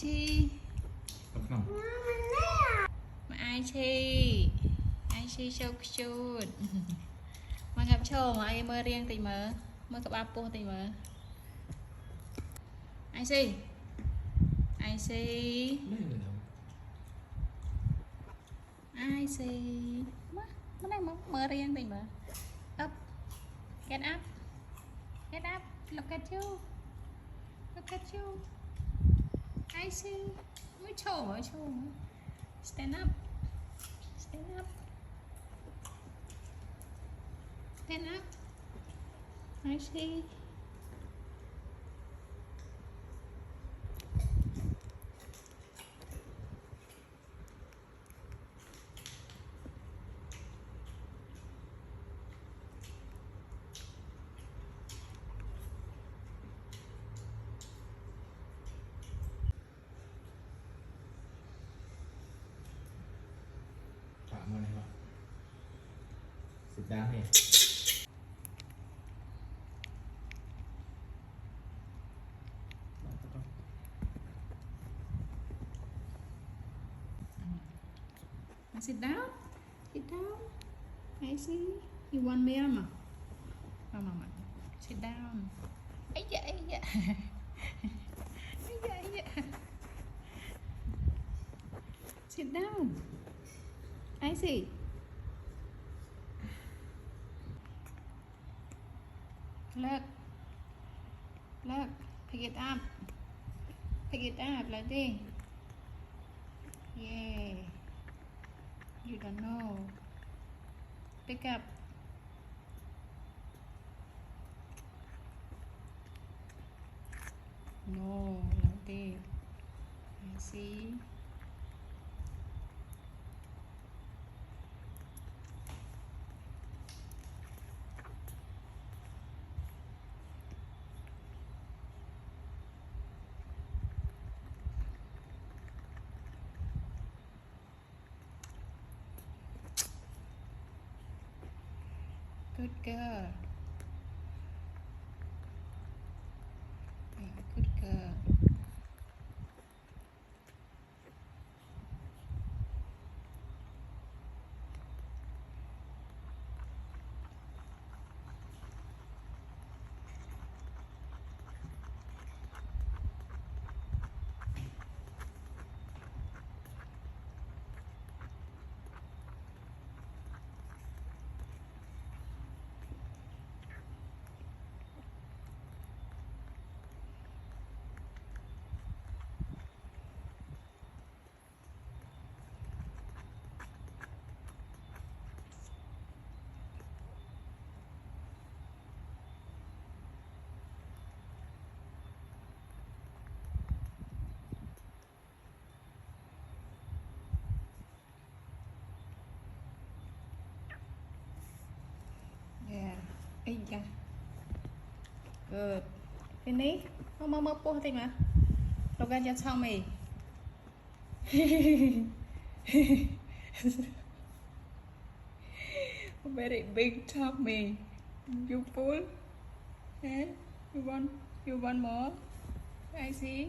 chi không mà ai chi sâu chút mà gặp châu mà ai mơ riêng thì mơ gặp apple thì ai chi ai mà đang mơ riêng thì up get up get up look at you I see mới trổ stand up stand up stand up I see Phạm này họ sit down here. sit down I see you want me mà mama sit down ấy dạ ấy dạ sit down I see look pick it up like this yeah you don't know pick up no like this I see good girl yeah, good girl yeah ấy gì cả good finish mơ post thì mà Logan just tell me very big tummy you full eh? you want more I see